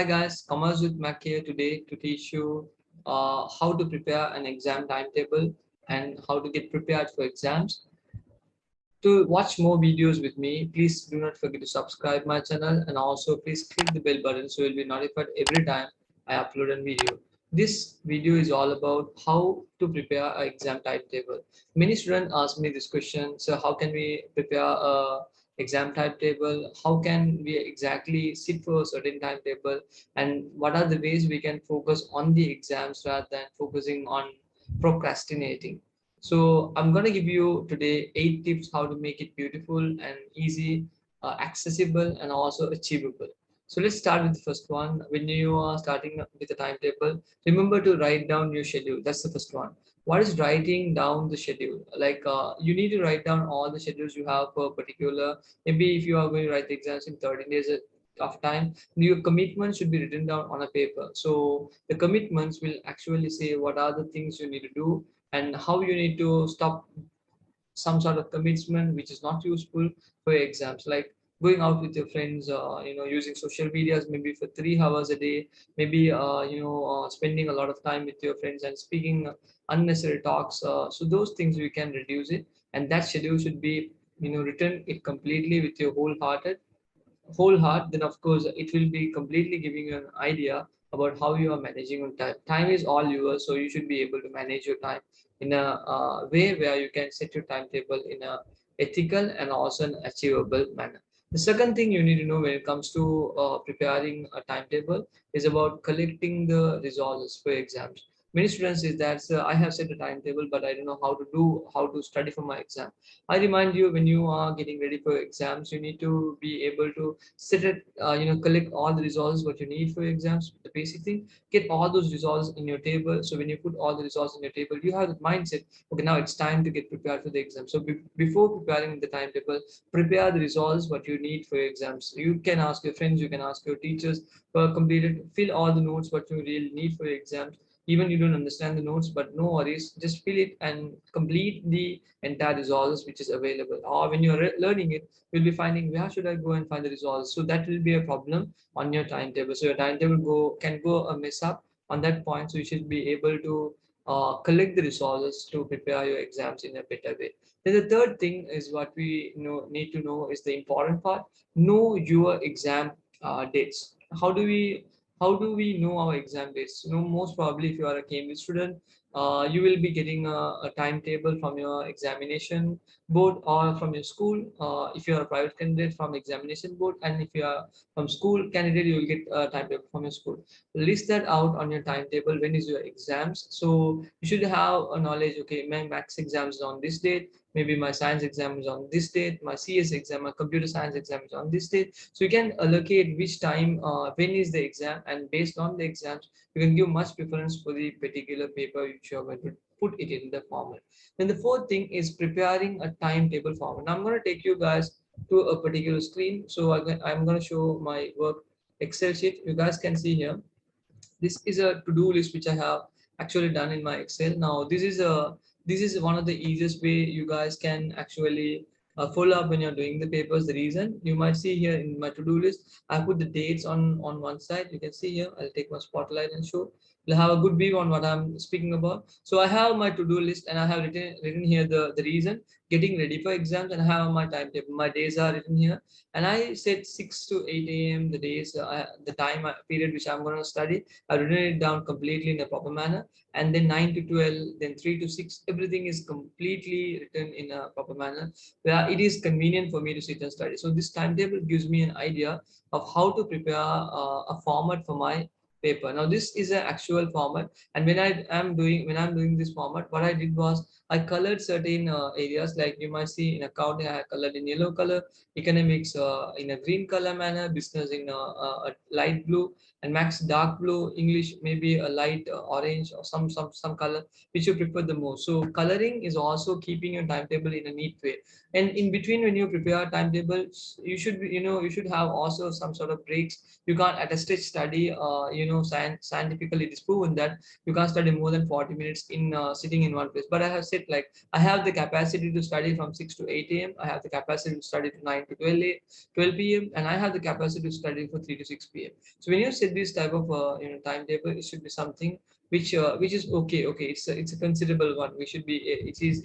Hi guys, Kamal with Mac here today to teach you how to prepare an exam timetable and how to get prepared for exams. To watch more videos with me, please do not forget to subscribe my channel and also please click the bell button so you'll be notified every time I upload a video. This video is all about how to prepare an exam timetable. Many students ask me this question, so how can we prepare a exam timetable? How can we exactly sit for a certain timetable? And what are the ways we can focus on the exams rather than focusing on procrastinating? So I'm going to give you today 8 tips how to make it beautiful and easy, accessible and also achievable. So let's start with the first one. When you are starting with a timetable, remember to write down your schedule. That's the first one. What is writing down the schedule? Like you need to write down all the schedules you have for a particular, maybe if you are going to write the exams in 13 days of time, your commitment should be written down on a paper. So the commitments will actually say what are the things you need to do and how you need to stop some sort of commitment which is not useful for your exams, like going out with your friends, using social medias maybe for 3 hours a day, maybe spending a lot of time with your friends and speaking unnecessary talks. So those things we can reduce it, and that schedule should be written it completely with your whole heart. Then of course it will be completely giving you an idea about how you are managing on time. Time is all yours, so you should be able to manage your time in a way where you can set your timetable in a ethical and also an achievable manner. The second thing you need to know when it comes to preparing a timetable is about collecting the resources for exams. Many students is that I have set a timetable but I don't know how to study for my exam. I remind you, when you are getting ready for exams, you need to be able to sit it, collect all the resources what you need for your exams. The basic thing, get all those resources in your table. So when you put all the resources in your table, you have the mindset, okay, now it's time to get prepared for the exam. So before preparing the timetable, prepare the resources what you need for your exams. You can ask your friends, you can ask your teachers for completed, fill all the notes what you really need for your exams. Even you don't understand the notes, but no worries, just fill it and complete the entire resources which is available. Or when you're learning it, you'll be finding where should I go and find the resources. So that will be a problem on your timetable. So your timetable can go a mess up on that point. So you should be able to collect the resources to prepare your exams in a better way. Then the third thing is what we need to know is the important part. Know your exam dates. How do we know our exam dates? Most probably if you are a Cambridge student, you will be getting a timetable from your examination board or from your school. If you are a private candidate, from examination board, and if you are from school candidate, you will get a timetable from your school. List that out on your timetable. When is your exams? So you should have a knowledge. Okay, my max exams is on this date. Maybe my science exam is on this date. My CS exam, my computer science exam is on this date. So you can allocate which time, when is the exam, and based on the exams, you can give much preference for the particular paper which you are going to put it in the format. Then the fourth thing is preparing a timetable format. Now I'm going to take you guys to a particular screen. So I'm going to show my work Excel sheet. You guys can see here. This is a to-do list which I have actually done in my Excel. Now this is one of the easiest way you guys can actually follow up when you're doing the papers. The reason you might see here in my to-do list, I put the dates on one side. You can see here. I'll take my spotlight and show. You'll have a good view on what I'm speaking about. So I have my to-do list and I have written here the reason, getting ready for exams, and I have my timetable. My days are written here, and I set 6 to 8 a.m. the days, the time period which I'm going to study. I've written it down completely in a proper manner, and then 9 to 12, then 3 to 6, everything is completely written in a proper manner where it is convenient for me to sit and study. So this timetable gives me an idea of how to prepare a format for my paper. Now this is an actual format, and when I'm doing this format, what I did was I colored certain areas. Like you might see in accounting, I colored in yellow color, economics in a green color manner, business in a light blue, and max dark blue, English maybe a light orange or some color which you prefer the most. So coloring is also keeping your timetable in a neat way. And in between, when you prepare timetables, you should have also some sort of breaks. You can't at a stretch study, scientifically it is proven that you can't study more than 40 minutes in sitting in one place. But I have said, like, I have the capacity to study from 6 to 8 a.m. I have the capacity to study to 9 to 12 p.m. and I have the capacity to study for 3 to 6 p.m. So when you set this type of timetable, it should be something which is okay. Okay, it's a considerable one. We should be it is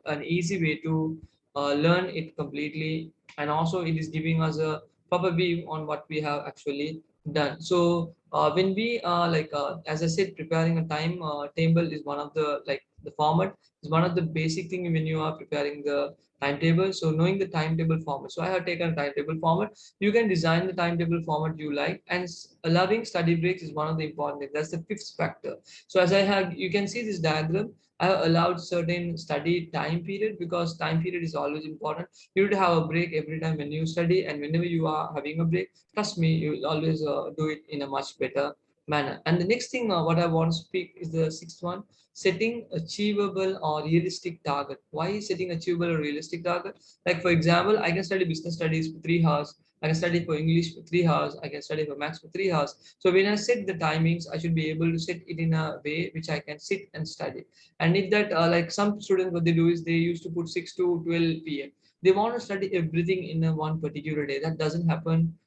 an easy way to learn it completely, and also it is giving us a proper view on what we have actually done. So when we as I said, preparing a time table is one of the, like, the format is one of the basic thing when you are preparing the timetable. So knowing the timetable format, so I have taken a timetable format. You can design the timetable format you like, and allowing study breaks is one of the important things. That's the fifth factor. So as I have, you can see this diagram, I have allowed certain study time period, because time period is always important. You need to have a break every time when you study, and whenever you are having a break, trust me, you will always do it in a much better manner. And the next thing what I want to speak is the sixth one, setting achievable or realistic target. Why is setting achievable or realistic target? Like, for example, I can study business studies for 3 hours, I can study for English for 3 hours, I can study for maths for 3 hours. So when I set the timings, I should be able to set it in a way which I can sit and study. And if that like some students, what they do is they used to put 6 to 12 p.m. They want to study everything in a one particular day. That doesn't happen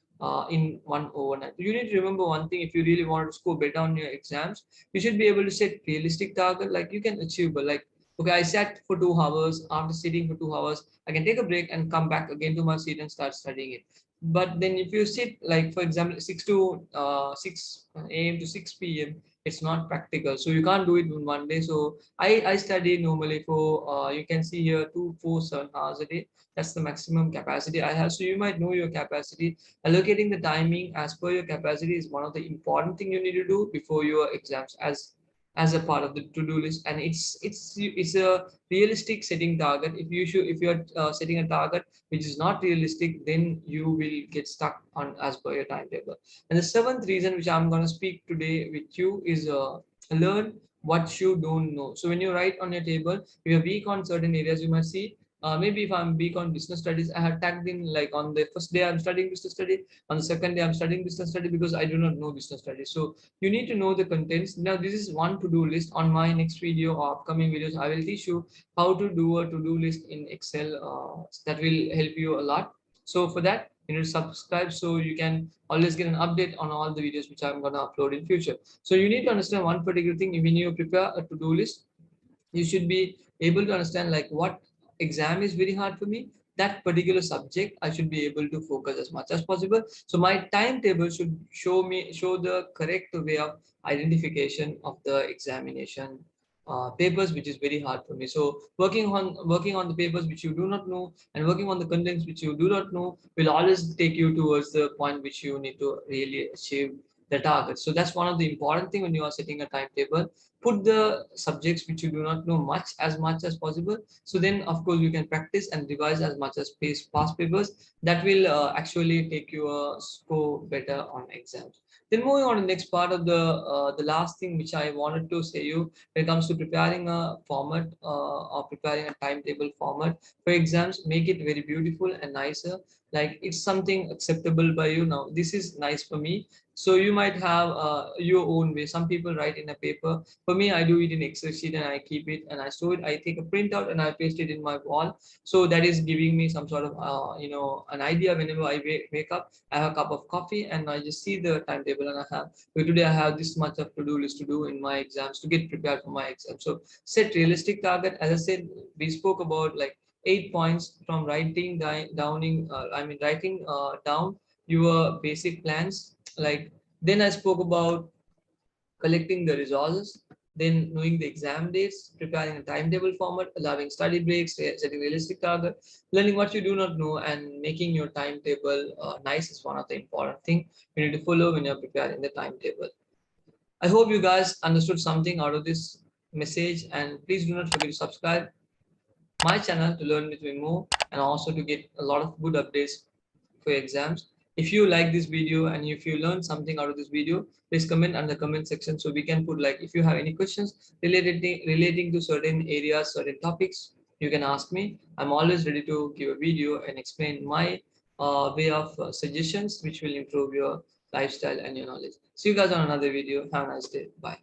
in one overnight. You need to remember one thing: if you really want to score better on your exams, you should be able to set realistic target, like you can achieve. But like, okay, I sat for 2 hours. After sitting for 2 hours, I can take a break and come back again to my seat and start studying it. But then if you sit, like, for example, 6 a.m. to 6 p.m., it's not practical. So you can't do it in one day. So I study normally for you can see here 2 4 7 hours a day. That's the maximum capacity I have. So you might know your capacity. Allocating the timing as per your capacity is one of the important thing you need to do before your exams, as a part of the to-do list. And it's a realistic setting target. If you're setting a target which is not realistic, then you will get stuck on as per your timetable. And the seventh reason which I'm going to speak today with you is learn what you don't know. So when you write on your table, if you're weak on certain areas, you must see. Maybe if I'm weak on business studies, I have tagged in, like, on the first day I'm studying business study, on the second day I'm studying business study, because I do not know business studies. So you need to know the contents. Now this is one to-do list. On my next video or upcoming videos, I will teach you how to do a to-do list in Excel. That will help you a lot. So for that, you need to subscribe so you can always get an update on all the videos which I'm going to upload in future. So you need to understand one particular thing. When you prepare a to-do list, you should be able to understand, like, what exam is very hard for me. That particular subject I should be able to focus as much as possible. So my timetable should show the correct way of identification of the examination papers which is very hard for me. So working on the papers which you do not know, and working on the contents which you do not know, will always take you towards the point which you need to really achieve the target. So that's one of the important thing when you are setting a timetable. Put the subjects which you do not know much as possible. So then of course you can practice and revise as much as past papers. That will actually take you a score better on exams. Then moving on to the next part of the last thing which I wanted to say you, when it comes to preparing a format or preparing a timetable format for exams, make it very beautiful and nicer. Like, it's something acceptable by you. Now this is nice for me. So you might have your own way. Some people write in a paper. For me, I do it in Excel sheet, and I keep it and I store it. I take a printout and I paste it in my wall. So that is giving me some sort of an idea. Whenever I wake up, I have a cup of coffee and I just see the timetable, and I have, well, today I have this much of to-do list to do in my exams to get prepared for my exam. So set realistic target. As I said, we spoke about, like, 8 points from writing down your basic plans. Like, then I spoke about collecting the resources, then knowing the exam dates, preparing a timetable format, allowing study breaks, setting realistic target, learning what you do not know, and making your timetable nice is one of the important things you need to follow when you're preparing the timetable. I hope you guys understood something out of this message, and please do not forget to subscribe my channel to learn with me more, and also to get a lot of good updates for your exams. If you like this video and if you learned something out of this video, please comment on the comment section so we can put, like, if you have any questions relating to certain areas, certain topics, you can ask me. I'm always ready to give a video and explain my way of suggestions which will improve your lifestyle and your knowledge. See you guys on another video. Have a nice day. Bye.